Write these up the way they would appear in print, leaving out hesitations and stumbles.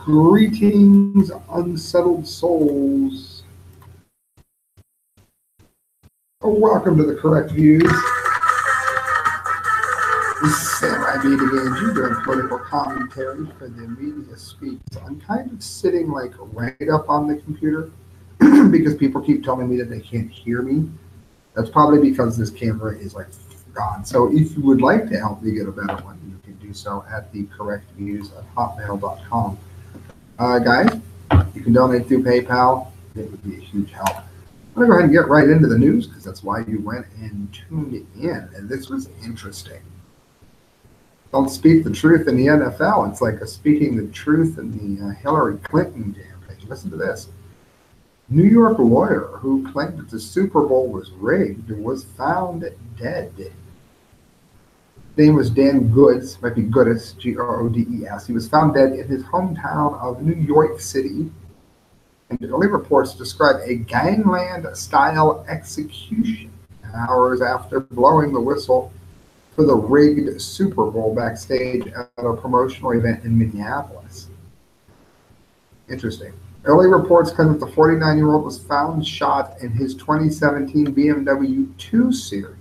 Greetings, unsettled souls. Welcome to the Correct Views. This is Sam I.B. Gangi doing political commentary for the Media Speaks. I'm kind of sitting like right up on the computer because people keep telling me that they can't hear me. That's probably because this camera is like gone. So if you would like to help me get a better one, you can do so at the Correct Views at hotmail.com. Guys, you can donate through PayPal. It would be a huge help. I'm going to go ahead and get right into the news because that's why you went and tuned in. And this was interesting. Don't speak the truth in the N.F.L. It's like speaking the truth in the Hillary Clinton campaign. Listen to this. New York lawyer who claimed that the Super Bowl was rigged was found dead. His name was Dan Goodes, might be Goodes, G-R-O-D-E-S. He was found dead in his hometown of New York City. And early reports describe a gangland-style execution hours after blowing the whistle for the rigged Super Bowl backstage at a promotional event in Minneapolis. Interesting. Early reports claim that the 49-year-old was found shot in his 2017 BMW 2 Series.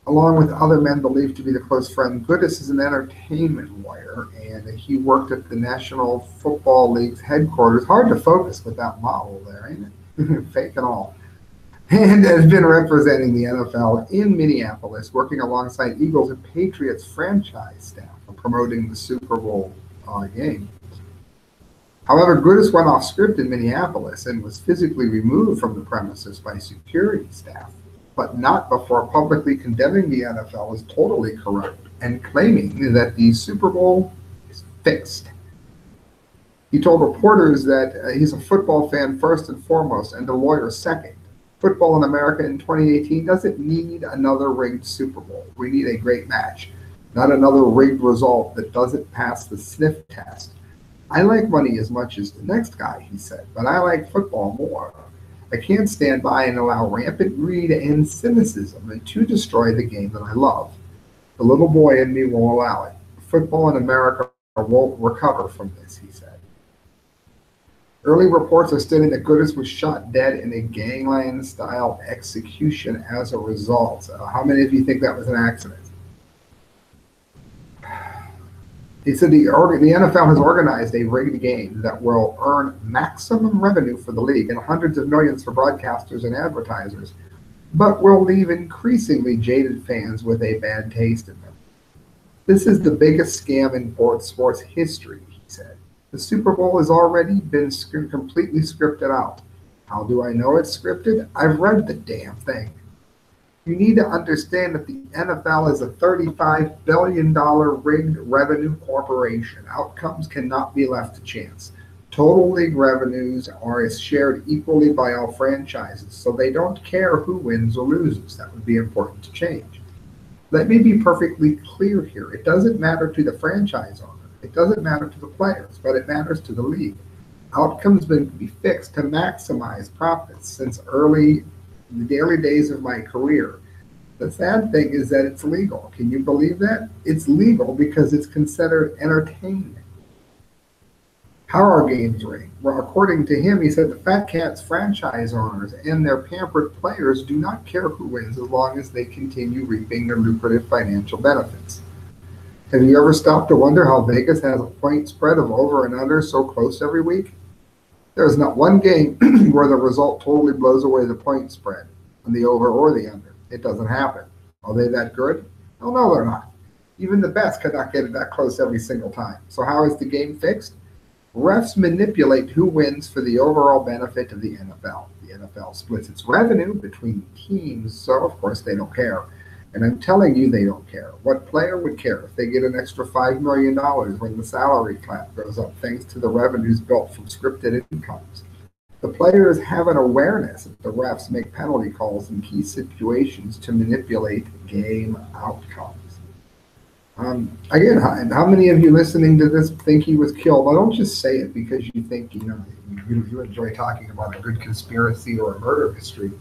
Along with other men believed to be the close friend, Goodes is an entertainment lawyer, and he worked at the National Football League's headquarters. Hard to focus with that model there, ain't it? Fake and all. And has been representing the NFL in Minneapolis, working alongside Eagles and Patriots franchise staff for promoting the Super Bowl game. However, Goodes went off script in Minneapolis and was physically removed from the premises by security staff, but not before publicly condemning the NFL as totally corrupt and claiming that the Super Bowl is fixed. He told reporters that he's a football fan first and foremost and a lawyer second. Football in America in 2018 doesn't need another rigged Super Bowl. We need a great match, not another rigged result that doesn't pass the sniff test. I like money as much as the next guy, he said, but I like football more. I can't stand by and allow rampant greed and cynicism to destroy the game that I love. The little boy in me will allow it. Football in America won't recover from this, he said. Early reports are stating that Goodes was shot dead in a gangland-style execution as a result. How many of you think that was an accident? He said the NFL has organized a rigged game that will earn maximum revenue for the league and hundreds of millions for broadcasters and advertisers, but will leave increasingly jaded fans with a bad taste in them. This is the biggest scam in sports history, he said. The Super Bowl has already been completely scripted out. How do I know it's scripted? I've read the damn thing. You need to understand that the NFL is a $35 billion rigged revenue corporation. Outcomes cannot be left to chance. Total league revenues are shared equally by all franchises, so they don't care who wins or loses. That would be important to change. Let me be perfectly clear here. It doesn't matter to the franchise owner. It doesn't matter to the players, but it matters to the league. Outcomes can be fixed to maximize profits since the early days of my career. The sad thing is that it's legal. Can you believe that? It's legal because it's considered entertainment. How are games rigged? Well, according to him, he said the Fat Cats franchise owners and their pampered players do not care who wins as long as they continue reaping their lucrative financial benefits. Have you ever stopped to wonder how Vegas has a point spread of over and under so close every week? There is not one game where the result totally blows away the point spread on the over or the under. It doesn't happen. Are they that good? Oh, no, they're not. Even the best could not get it that close every single time. So how is the game fixed? Refs manipulate who wins for the overall benefit of the NFL. The NFL splits its revenue between teams, so of course they don't care. And I'm telling you they don't care. What player would care if they get an extra $5 million when the salary cap goes up thanks to the revenues built from scripted incomes? The players have an awareness that the refs make penalty calls in key situations to manipulate game outcomes. Again, how many of you listening to this think he was killed? Well, don't just say it because you think, you enjoy talking about a good conspiracy or a murder mystery.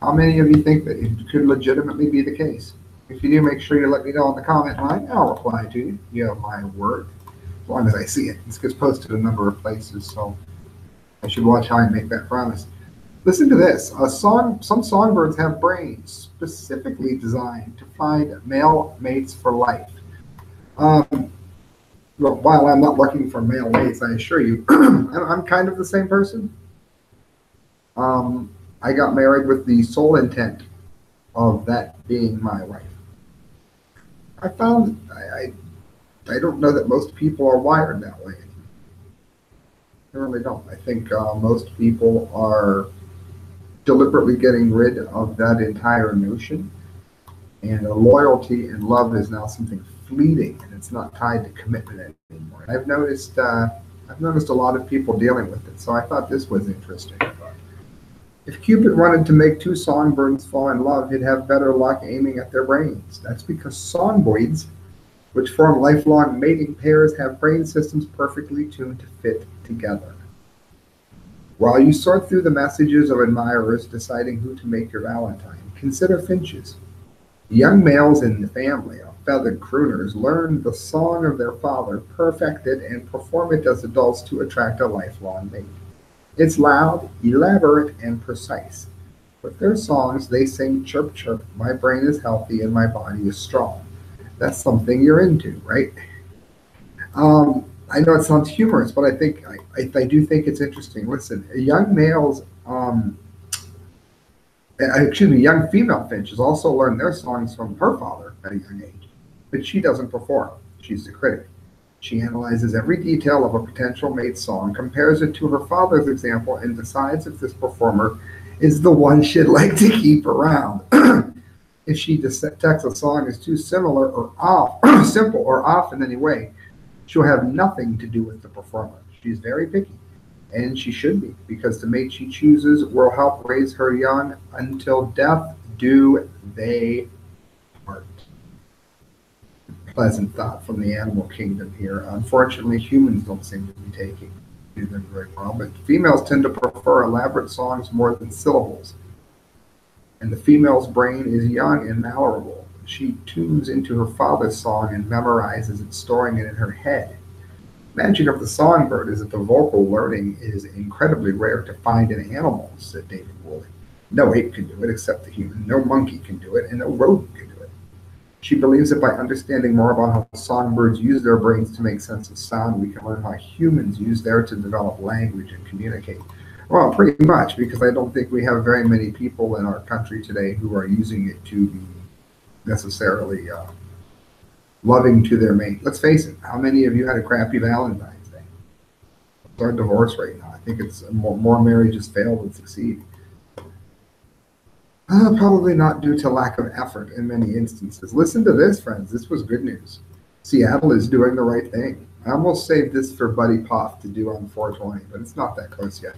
How many of you think that it could legitimately be the case? If you do, make sure you let me know in the comment line. I'll reply to you. You have my word. as long as I see it. This gets posted a number of places, so I should watch how I make that promise. Listen to this. Some songbirds have brains specifically designed to find male mates for life. Um, well, while I'm not looking for male mates, I assure you, I'm kind of the same person. I got married with the sole intent of that being my wife. I found I don't know that most people are wired that way. I really don't. I think most people are deliberately getting rid of that entire notion, and loyalty and love is now something fleeting, and it's not tied to commitment anymore. And I've noticed a lot of people dealing with it, so I thought this was interesting. If Cupid wanted to make two songbirds fall in love, he'd have better luck aiming at their brains. That's because songbirds, which form lifelong mating pairs, have brain systems perfectly tuned to fit together. While you sort through the messages of admirers deciding who to make your Valentine, consider finches. Young males in the family of feathered crooners learn the song of their father, perfect it, and perform it as adults to attract a lifelong mate. It's loud, elaborate, and precise. With their songs, they sing chirp chirp, my brain is healthy and my body is strong. That's something you're into, right? I know it sounds humorous, but I do think it's interesting. Listen, young males, young female finches also learn their songs from her father at a young age, but she doesn't perform. She's the critic. She analyzes every detail of a potential mate's song, compares it to her father's example, and decides if this performer is the one she'd like to keep around. If she detects a song is too similar or off, simple or off in any way, she'll have nothing to do with the performer. She's very picky, and she should be, because the mate she chooses will help raise her young until death do they part. Pleasant thought from the animal kingdom here. Unfortunately, humans don't seem to be taking them very well, but females tend to prefer elaborate songs more than syllables. And the female's brain is young and malleable. She tunes into her father's song and memorizes it, storing it in her head. Magic of the songbird is that the vocal learning is incredibly rare to find in animals, said David Woolley. No ape can do it except the human, no monkey can do it, and no rodent can do it. She believes that by understanding more about how songbirds use their brains to make sense of sound, we can learn how humans use theirs to develop language and communicate. Well, pretty much, because I don't think we have very many people in our country today who are using it to be necessarily loving to their mate. Let's face it, how many of you had a crappy Valentine's Day? It's our divorce rate now. I think it's more marriages fail than succeed. Probably not due to lack of effort in many instances. Listen to this, friends. This was good news. Seattle is doing the right thing. I almost saved this for Buddy Poff to do on 420, but it's not that close yet.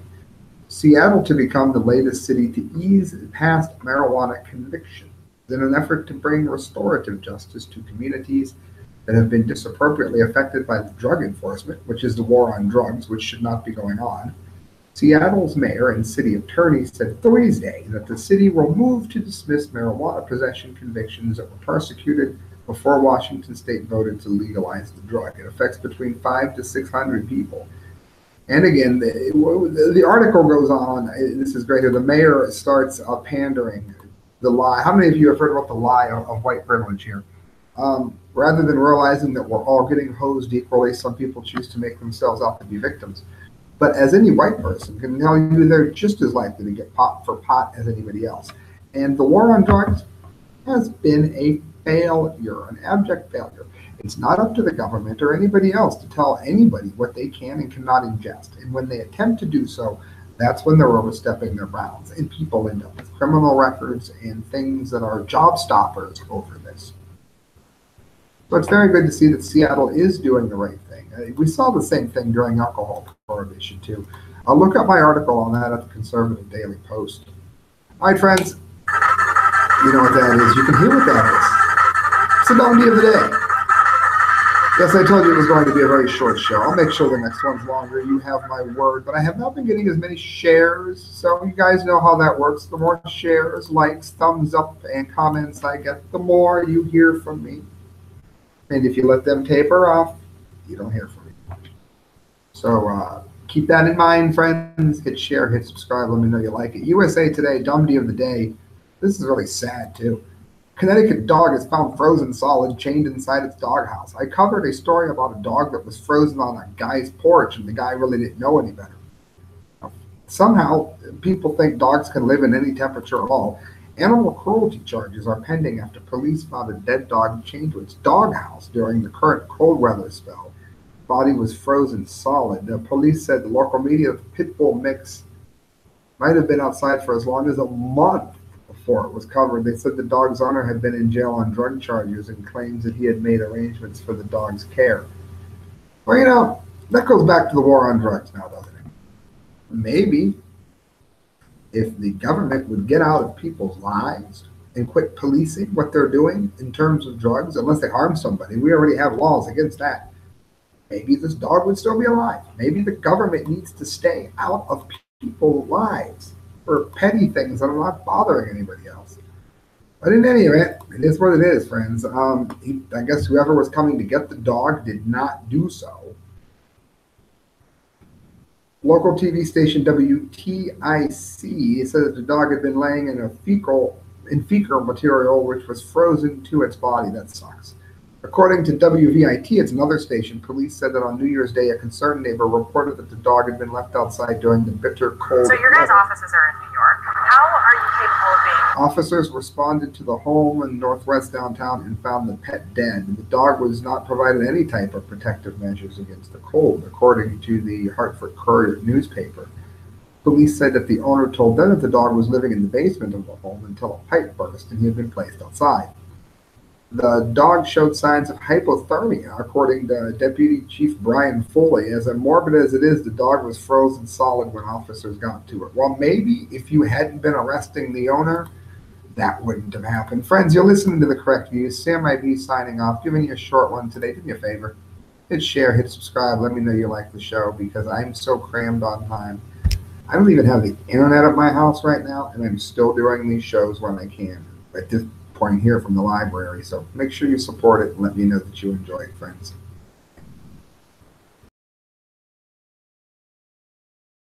Seattle to become the latest city to ease past marijuana conviction in an effort to bring restorative justice to communities that have been disappropriately affected by the drug enforcement, which is the war on drugs, which should not be going on. Seattle's mayor and city attorney said Thursday that the city will move to dismiss marijuana possession convictions that were prosecuted before Washington state voted to legalize the drug. It affects between 500 to 600 people. And again, the article goes on. This is great. The mayor starts pandering the lie. How many of you have heard about the lie of white privilege here? Rather than realizing that we're all getting hosed equally, some people choose to make themselves out to be victims. But as any white person can tell you, they're just as likely to get popped for pot as anybody else. And the war on drugs has been a failure, an abject failure. It's not up to the government or anybody else to tell anybody what they can and cannot ingest. And when they attempt to do so, that's when they're overstepping their bounds. And people end up with criminal records and things that are job stoppers over this. So it's very good to see that Seattle is doing the right thing. We saw the same thing during alcohol prohibition, too. I'll look up my article on that at the Conservative Daily Post. All right, friends, you know what that is. You can hear what that is. It's the dumbdee of the day. Yes, I told you it was going to be a very short show. I'll make sure the next one's longer. You have my word. But I have not been getting as many shares, so you guys know how that works. The more shares, likes, thumbs up, and comments I get, the more you hear from me. And if you let them taper off, you don't hear from me. So keep that in mind, friends. Hit share, hit subscribe. Let me know you like it. USA Today, dumbdee of the day. This is really sad, too. Connecticut dog is found frozen solid, chained inside its doghouse. I covered a story about a dog that was frozen on a guy's porch, and the guy really didn't know any better. Somehow, people think dogs can live in any temperature at all. Animal cruelty charges are pending after police found a dead dog chained to its doghouse during the current cold weather spell. Body was frozen solid. The police said the local media pitbull mix might have been outside for as long as a month before it was covered. They said the dog's owner had been in jail on drug charges and claims that he had made arrangements for the dog's care. Well, that goes back to the war on drugs now, doesn't it? Maybe if the government would get out of people's lives and quit policing what they're doing in terms of drugs, unless they harm somebody, we already have laws against that. Maybe this dog would still be alive. Maybe the government needs to stay out of people's lives for petty things that are not bothering anybody else. But in any event, it is what it is, friends. I guess whoever was coming to get the dog did not do so. Local TV station WTIC said that the dog had been laying in fecal material which was frozen to its body. That sucks. According to WVIT, it's another station, police said that on New Year's Day, a concerned neighbor reported that the dog had been left outside during the bitter cold. So your guys' offices are in New York. How are you capable of being? Officers responded to the home in northwest downtown and found the pet dead. The dog was not provided any type of protective measures against the cold, according to the Hartford Courier newspaper. Police said that the owner told them that the dog was living in the basement of the home until a pipe burst and he had been placed outside. The dog showed signs of hypothermia, according to Deputy Chief Brian Foley. As morbid as it is, the dog was frozen solid when officers got to it. Well, maybe if you hadn't been arresting the owner, that wouldn't have happened. Friends, you're listening to The Correct Views. Sam I.B. signing off, giving you a short one today. Do me a favor. Hit share, hit subscribe. Let me know you like the show because I'm so crammed on time. I don't even have the internet at my house right now, and I'm still doing these shows when I can. At this point here from the library. So make sure you support it and let me know that you enjoy it, friends.